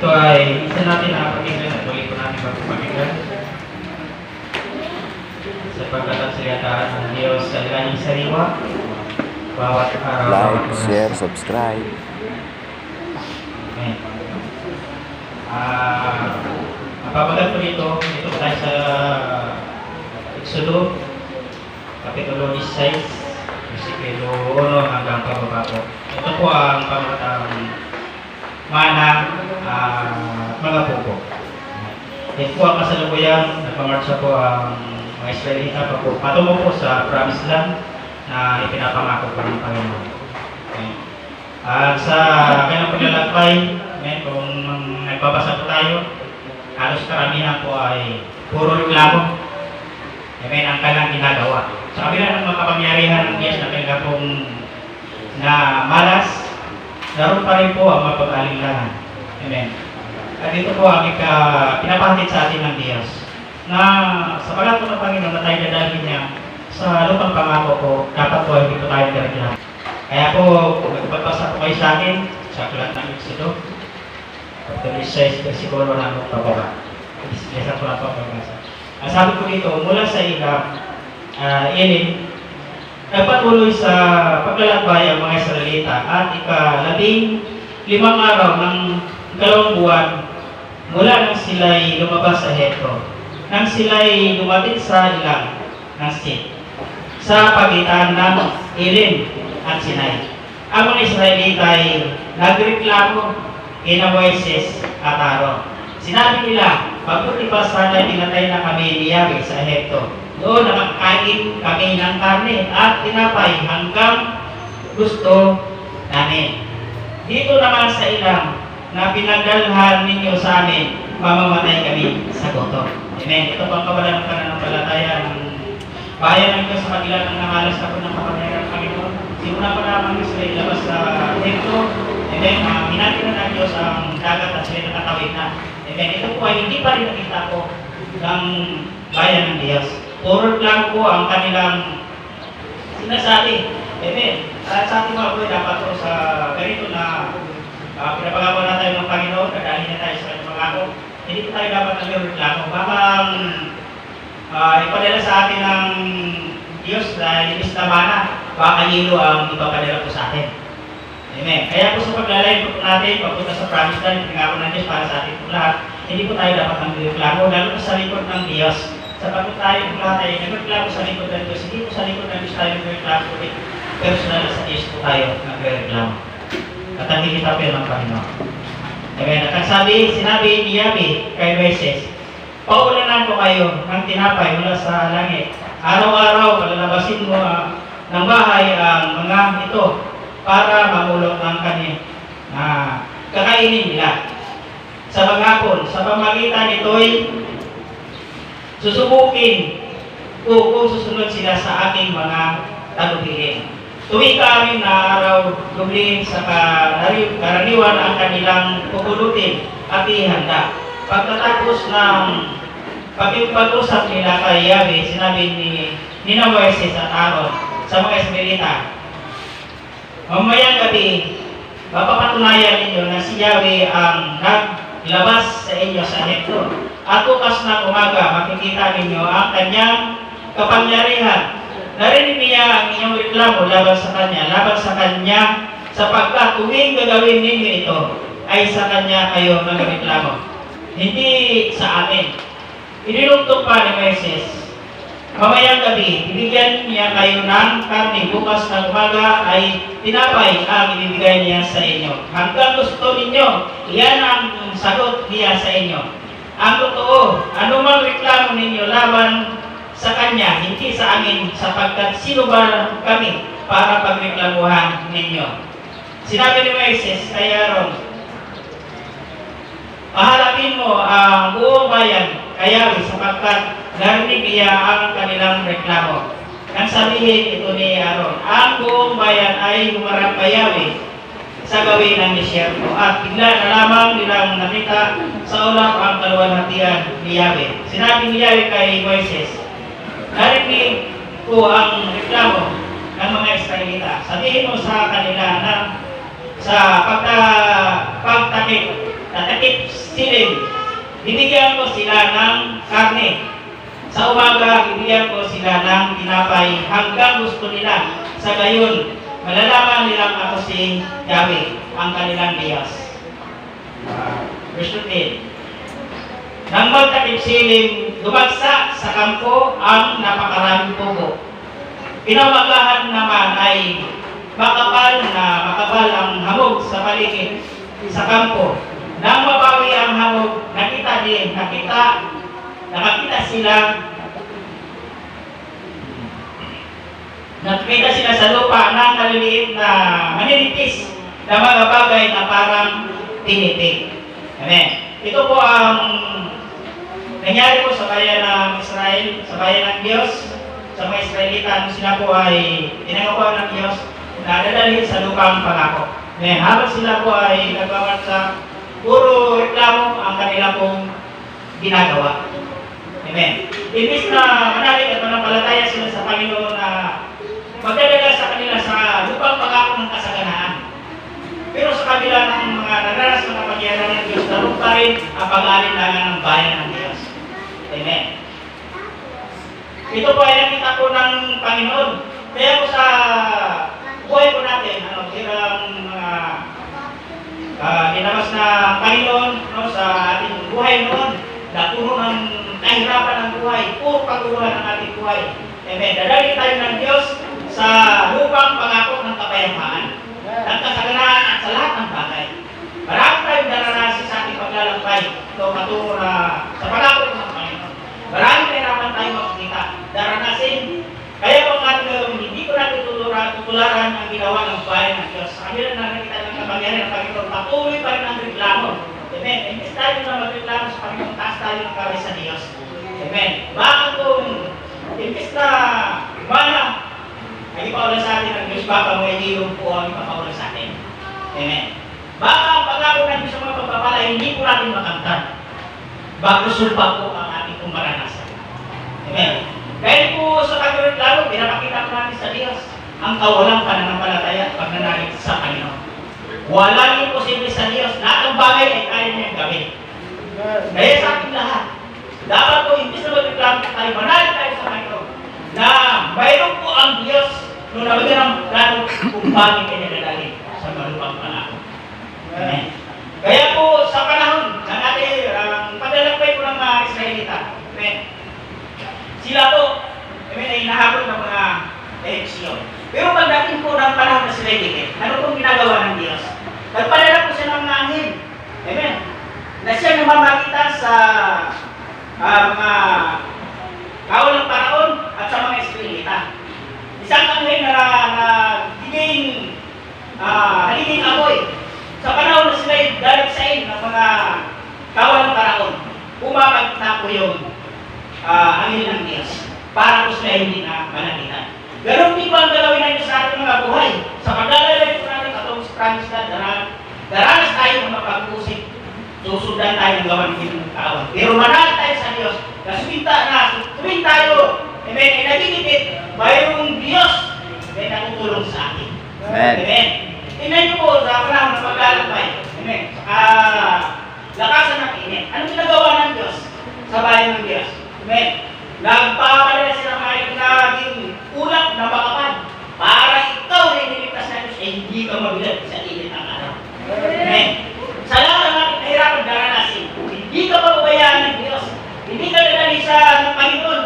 Ito ay isa natin na pakinggan at muli po natin magpapakinggan sapagkat ang salitaan ng Diyos sa kanyang sariwa bawat araw. Like, share, subscribe. Amen. Mapapagat po dito tayo sa Exodo, Kapitulo 16, versikulo 1 hanggang pababa po. Ito po ang pamatang mana mga pupo. Ito po ang kasalukuyan, nagpamarcha po ang mga Israelita po patungo po sa promised land na ipinapangako po ng Panginoon. Okay. Sa kanyang paglalakbay, kung nagbabasa po tayo, halos karamihan po ay puro reklamo. Ang kanyang ginagawa. Sa kabila ng mga kapangyarihan ng Diyos na kanyang pong na malas, naroon pa rin po ang mapag-alinlangan. Amen. At ito po ang pinapahatid sa atin ng Diyos na sa pagkat po ng Panginoon na tayo dadalhin niya sa lupang pangako po, dapat po hindi po tayo nagreklamo. Kaya po, kung magpapasa po kayo sa akin, sa aklat ng Exodo, Kapitulo 6, versikulo 1 hanggang pababa. Isa po lang po ang pagbasa. Ang sabi ko dito, mula sa Elin, nagpatuloy sa paglalakbay ang mga Israelita at ika-15 araw ng 2 buwan mula nang sila'y lumabas sa Hetro, nang sila'y dumating sa ilang ng Sin, sa pagitan ng Elin at Sinai. Ang mga Israelita ay nagreklamo kina Moises at Aaron. Sinabi nila, mabuti pa sana pinatay na kami ni Yahweh sa Ehipto. Doon nakakain kami ng karne at tinapay hanggang gusto namin. Dito naman sa ilang na pinagdalhan ninyo sa amin, mamamatay kami sa gutom. Amen. Ito po ang kawalan ng pananampalataya ng bayan ng Diyos sa kanila ng nakalas na po ng kapangyarihan ng Panginoon. Simula pa lamang sila ilabas sa Ehipto. Amen. Hinati na ng Diyos ang dagat at sila nakatawid na. Amen. Ito po ay hindi pa rin nakita po ng bayan ng Diyos. Puro lang po ang kanilang sinasabi. Amen. At sa ating mga buhay, dapat po sa ganito na pinapagawa na tayo ng Panginoon, kadali na tayo sa kanyang pangako. Hindi po tayo dapat nag-reklamo. Bakang ipadala sa atin ng Diyos na inis na mana, baka hilo ang ipapadala po sa atin. Amen. Kaya po sa paglalay po natin, pagpunta sa promised land, pangako ng Diyos para sa atin po lahat, hindi po tayo dapat nag-reklamo, lalo sa likod ng Diyos. Sapagkat tayo po lahat ay nag-reklamo sa likod ng Diyos, hindi po sa likod ng Diyos tayo nag-reklamo, personal sa Diyos po tayo nag-reklamo. At ang hihita po ng Panginoon. Amen. At ang sinabi ni Yahweh kay Moises, paulanan ko kayo ng tinapay mula sa langit. Araw-araw, palalabasin mo ng bahay ang mga ito para mamulot ng kanya kakainin nila. Sa maghapon, sa pamagitan nito'y susubukin ko kung susunod sila sa aking mga talubilin. Tuwing kami na araw, dublihin sa karaniwan ang kanilang pupulutin at ihanda. Pagkatapos ng pag-usap nila kay Yahweh, sinabi ni Moises at Aaron sa mga Israelita, mamayang gabi, mapapatunayan ninyo na si Yahweh ang naglabas sa inyo sa Ehipto. At bukas ng umaga, makikita ninyo ang kanyang kapangyarihan. Narinig niya ang inyong reklamo laban sa kanya, sapagkat tuwing gagawin ninyo ito, ay sa kanya kayo nagreklamo, hindi sa amin. Inilugtog pa ni Moises, mamayang gabi, ibigyan niya kayo ng karne, bukas ng umaga ay tinapay ang ibibigay niya sa inyo. Hanggang gusto ninyo, iyan ang sagot niya sa inyo. Ang totoo, anumang reklamo ninyo laban sa kanya, hindi sa amin, sapagkat sino ba kami para pagreklamuhan ninyo? Sinabi ni Moises kay Aaron, paharapin mo ang buong bayan kaya sapagkat narinig niya ang kanilang reklamo. Nang sabihin ito ni Aaron, ang buong bayan ay humarap kay Yahweh sa gawin ng disyerto at bigla na lamang nilang nakita sa ulap ang kaluwalhatian ni Yahweh. Sinabi ni Yahweh kay Moises, narinig ko ang reklamo ng mga Israelita. Sabihin mo sa kanila na sa pagtakip natakip silim. Binigyan ko sila ng karne. Sa umaga, binigyan ko sila ng tinapay hanggang gusto nila. Sa gayon, malalaman nilang ako si Yahweh, ang kanilang Diyos. Verse 15. Nang magtakip silim, dumagsa sa kampo ang napakaraming pugo. Pinamagahan naman ay makapal ang hamog sa paligid sa kampo. Nang mabawi ang hamog, nakita sila sa lupa ng maliliit na maninipis na mga bagay na parang tinitig. Amen. Ito po ang nangyari po sa bayan ng Israel, sa bayan ng Diyos, sa mga Israelita, sila po ay tinagawa ng Diyos na dadalhin sa lupang pangako. Amen. Habang sila po ay nagawat sa puro reklamo ang kanila pong ginagawa. Amen. Ibig na manalig at manampalataya sila sa Panginoon na magdadala sa kanila sa lupang pangako ng kasaganaan. Pero sa kabila ng mga nararas na kapangyarihan ng Diyos, naroon pa rin ang pag-alinlangan ng bayan ng Diyos. Amen. Ito po ay nakita po ng Panginoon. Kaya po sa buhay po natin, tirang mga dinabas na Panginoon sa ating buhay noon, na puno ng kahirapan ng buhay, puro pagkuhan ng ating buhay. Amen. Dadalhin tayo ng Diyos sa lupang pangako ng kapayapaan, ng kasaganaan at sa lahat ng bagay. Marami tayong daranasin sa ating paglalakbay. Ito patungo na sa pangako ng Panginoon. Maraming kahirapan tayong makikita. Daranasin. Kaya po nga hindi ko natin tutularan ang ginawa ng bayan ng Diyos. Sa kanila na nakita ng kapangyarihan ng Panginoon, patuloy pa rin ang reklamo. Amen. Imbes tayo na magreklamo sa Panginoon, taas tayo ng kamay sa Diyos. Amen. Bakit kung imbes na mana ay ipaulan sa atin ng Diyos, baka may hiyong po ang ipapaulan sa atin. Amen. Baka ang pangako ng Diyos sa mga pagpapala, hindi po natin makamtan. Bago sulpa po ang ating kong maranasan. Amen. Dahil po sa pagreklamo, pinapakita po natin sa Diyos ang kawalang pananampalataya at pagnanalig sa Panginoon. Walang imposible sa Diyos. Lahat ng bagay ay kaya niyang gawin. Kaya sa ating lahat, dapat po imbis na magreklamo tayo, manalig tayo sa Panginoon na mayroon po ang Diyos nung nabigyan ng plano kung bakit ay nilalagay sa malupang pangako. Amen. Kaya po sa panahon ng ating paglalakbay po ng mga Israelita, amen, sila po, amen, ay nahabol ng mga eleksyon. Pero pagdating po ng panahon na sila itigit, ano pong ginagawa ng Diyos? Nagpadala po siya ng angin, amen, na siya namamagitan sa mga kawal ng Paraon at sa mga Israelita. Isang angin na haliging amoy. Sa panahon na sila daligsain ng mga kawal ng Paraon, umabag na po yung angin ng Diyos para po sila hindi na managitan. Ganun din po ang galawin na ito sa ating mga buhay. Sa paglalagay po natin katong sa promise na daranas tayo ng mapag-usik. Susundan tayo ng gawan ng kawan. Pero manalig tayo sa Diyos. Tuwing tayo, amen, ay nagigipit, mayroong Diyos ay nakutulong sa atin. Amen. Amen. Tingnan niyo po sa panahon ng paglalakbay. Amen. Lakasan ng init. Anong ginagawa ng Diyos sa bayan ng Diyos? Amen. Nagpapadala sila ng naging ulap na makapal para ikaw na iniligtas na Diyos ay hindi ka mabilag sa init ng araw. Amen. Sa lahat ng ating kahirapan daranasin, hindi ka pababayaan ng Diyos. Hindi ka dadali sa Panginoon.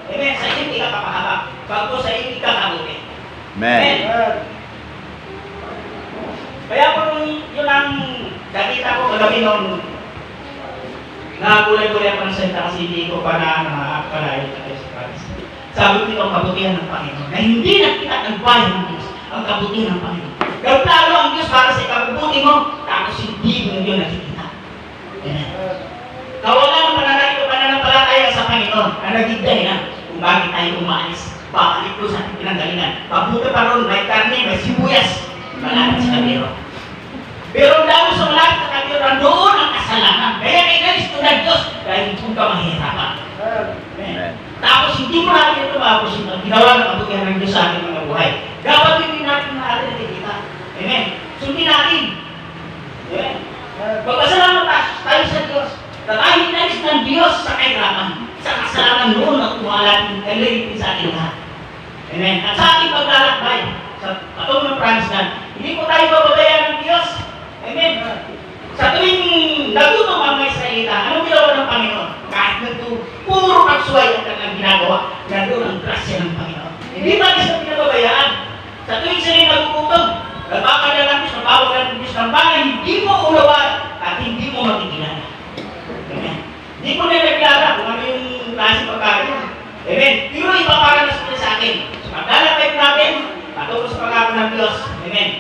Amen. Sa init ka kapahaba. Bago sa init ka kabuti. Amen. Kaya po yun ang nakita ko kagabi nung nagulay-gulay ako ng salita kasi hindi ko pa nakakalayo sa Christ. Sabi ko ang kabutihan ng Panginoon na hindi nakita ng bayan ng Diyos ang kabutihan ng Panginoon. Nagplano ang Diyos para sa ikabubuti mo, tapos hindi mo yun nakikita. Kawalan ng pananalig o pananampalataya sa Panginoon na naging dahilan kung bakit tayo umaalis. Bakit ko sa ating pinanggalingan. Mabuti pa ron, may karne, may sibuyas. Malapit sa kabiro. Pero dahil sa malapit sa kabiro, doon ang kasalanan. Kaya inalis ko ng Diyos dahil kung ka mahirapan. Amen. Tapos hindi mo natin ito mapusin ang ginawa ng kabutihan ng Diyos sa ating mga buhay. Dapat hindi natin natin nakikita. Amen. Sundin natin. Amen. Magpasalamat tayo kahit nandun, puro pagsuway ang kanilang ginagawa. Nandun ang grasya ng Panginoon. Hindi ba isa pinababayaan? Sa tuwing sila nagugutom, nagpapadala ng Diyos, napawag ng Diyos ng bagay, hindi mo unawaan at hindi mo makikilala. Amen. Hindi mo nilaglara kung ano yung klase pagkain. Amen. Pero ipaparanas mo sa akin. So, paglalapit natin, patungkol sa pagkakon ng Diyos. Amen.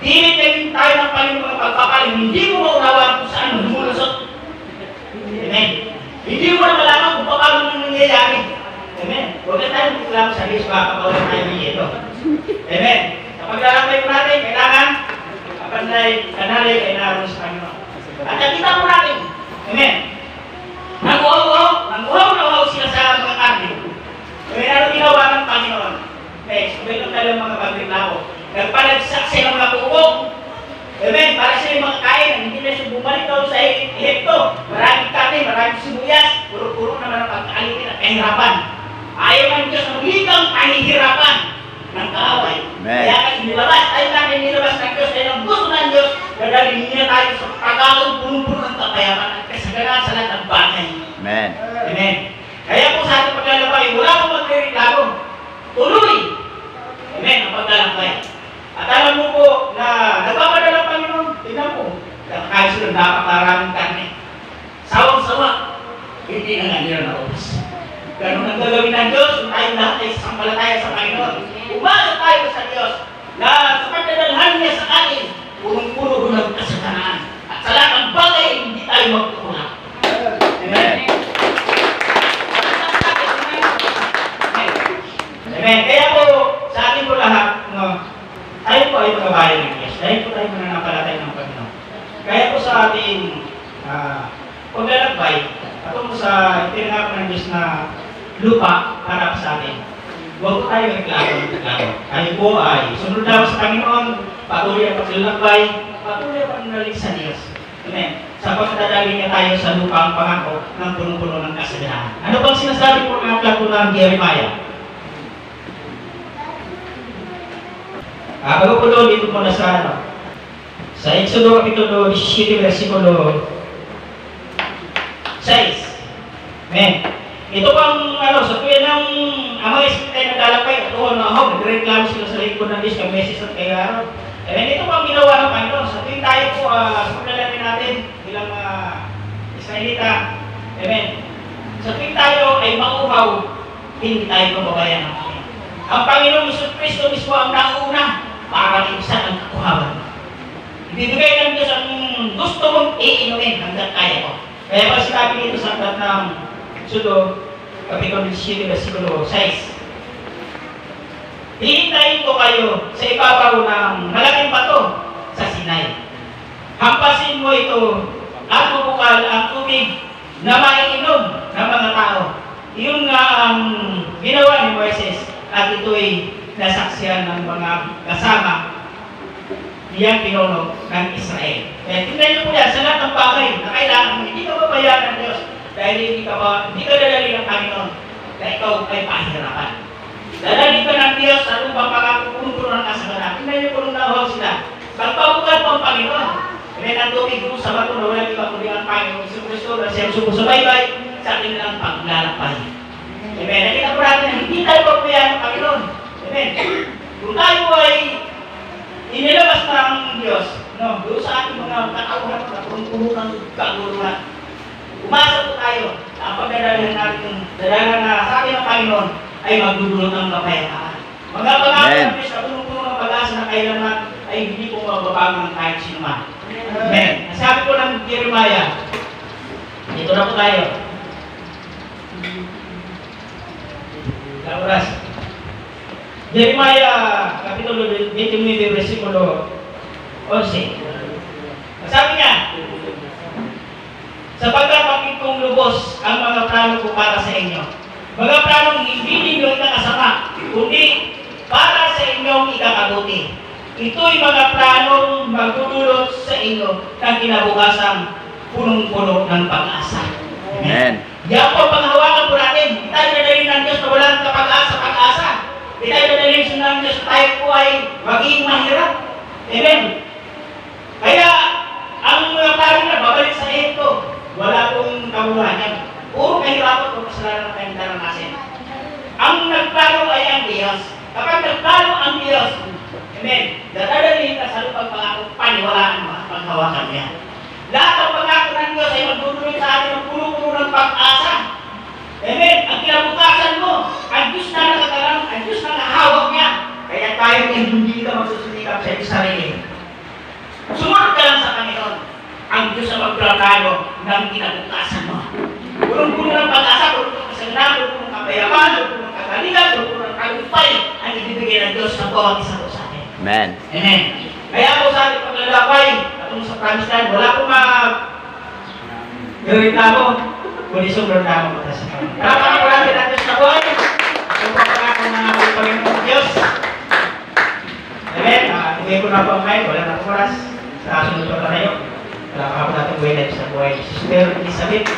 Pilit din tayo ng Panginoon mga pagpapaling, hindi mo maunawaan kung saan lumulusot. Amen. Hindi mo na malaman kung paano nang nangyayari. Amen. Huwag na tayo magreklamo sa Diyos, baka pagkawalan tayo ng ito. Amen. Sa paglalakbay po natin, kailangan kanalay ay naroon sa Panginoon. At nakita mo natin. Amen. Nanguhaw sila sa mga karne. Amen. Ano ginawa ng Panginoon? Okay, sabay lang tayo mga pagreklamo. Nagpanagsak sa ilang mga bubog. Amen. Para sa ilang mga kain, hindi na siya bumalik daw sa Ehipto. Maraming karne, maraming sibuyas, puro-puro naman ang pagkaalitin at kahirapan. Ayaw ng Diyos ng ligang kahihirapan ng kaaway. Kaya kasi nilabas, tayo natin nilabas ng Diyos, dahil ang gusto ng Diyos, dadalhin niya tayo sa tagalog, punong-puno ng kapayaman at kasagaran sa lahat ng bagay. Amen. Amen. Kaya po sa ating paglalakbay, wala akong magre-reklamo. Tuloy. Amen, ang paglalakbay. At alam mo po na nagpapadala ng Panginoon, tingnan po, kahit sila napakaraming karne. Sawang-sawa, hindi na nga nila naubos. Ganun ang gagawin ng Diyos, kung tayo lahat ay sampalataya sa Panginoon. Umasa tayo sa Diyos na sa pagdadalhan niya sa atin, punong-puno ng kasaganaan. At sa lahat ng bagay, hindi tayo magkukulang. Amen. Amen. Kaya po, sa atin po lahat, tayo po ay magabayan ng Diyos. Dahil po tayo mananampalataya ng Panginoon. Kaya po sa ating paglalakbay, patungkol sa itinangako ng Diyos na lupa para sa atin. Huwag po tayo reklamo. Tayo po ay sunod daw sa Panginoon, patuloy ang paglalakbay, patuloy ang pagnalig sa Diyos. Amen. Sa pagdadali niya tayo sa lupang pangako ng punong-puno ng kasalanan. Ano bang sinasabi po ng aklat po ng Jeremiah? Bago po doon, dito muna sa Exodo Kapitulo 17, versikulo 6. Amen. Ito pang sa tuwi ng mga Espiritu ay naglalakbay at doon nagreklamo sila sa lingkod ng Diyos kay Meses at kay Aaron. Amen. Ito pang ginawa ng Panginoon. Sa tuwing tayo po sa paglalaki natin bilang Israelita. Amen. Sa tuwing tayo ay mauhaw, hindi tayo pababayan ng Panginoon. Ang Panginoon Isus Kristo mismo ang nauna para iibsan ang kakuhaban. Ibibigay ng Diyos ang gusto mong iinumin hanggang kaya ko. Kaya pa sinabi dito sa aklat ng Exodo, Kapitulo 17, versikulo 6. Hihintayin ko kayo sa ibabaw ng malaking bato sa Sinai. Hampasin mo ito at bubukal ang tubig na maiinom ng mga tao. Iyon nga ang ginawa ni Moises at ito'y nasaksiyan ng mga kasama niyang pinuno ng Israel. Kaya tingnan niyo po yan sa lahat ng bagay na kailangan mo. Hindi ka babayaan ng Diyos dahil hindi ka dadali ng Panginoon na ikaw ay pahirapan. Dadali ka ng Diyos sa lupang pagkakukumpuro ng kasagaran. Tingnan niyo po nung nahuhaw sila. Pagpabukan po ang Panginoon. Kaya ang tubig po sa bato na walang iba kundi ang Panginoon Isus Kristo na siyang sumusubaybay sa ating lang paglalakbay. Amen. Nakita po natin na hindi tayo pabayaan ng Panginoon. Amen. Kung tayo ay inilabas ng Diyos, doon sa ating mga katauhan na puno ng kaguluhan. Umasa po tayo ang pagdadalhan natin, dadalan na sa ating ng Panginoon ay magdudulot ng kapayapaan. Mga pangako ng Diyos na puno ng pag-asa na kailangan ay hindi po mababago ng kahit sino man. Amen. Sabi po ng Jeremiah, dito na po tayo. Oras. Jeremiah Kapitulo 29, versikulo 11. Sabi niya, sapagkat bakit kong lubos ang mga plano ko para sa inyo. Mga planong hindi ninyo ikakasama, kundi para sa inyong ikakabuti. Ito'y mga planong magdudulot sa inyo ng kinabukasan punong-puno ng pag-asa. Amen. Yan po ang panghawakan po natin. Hindi tayo dadalhin ng Diyos na walang kapag-asa. Hindi tayo dadalhin ng Diyos na tayo po ay maging mahirap. Amen. Kaya, ang mga plano na babalik sa Ehipto, wala pong kabuluhan yan. sa iyong sarili. Sumunod ka lang sa Panginoon. Ang Diyos ang magplano ng kinabukasan mo. Punong-puno ng pag-asa, punong ng kasalanan, punong ng kapayapaan, punong ng kagalingan, punong ng tagumpay ang ibibigay ng Diyos ng bawat isa ko sa atin. Amen. Amen. Kaya po sa ating paglalakay, atong sa promised land, wala pong reklamo, kundi sobrang damo ko sa Panginoon. Marami ang Diyos na buhay. Yung pagkakako ng ating Panginoon Diyos. Amen. Tugay ko na po ang mic, wala na oras. Sa asunod pa tayo. Wala ka po natin buhay na sa buhay. Sister Elizabeth.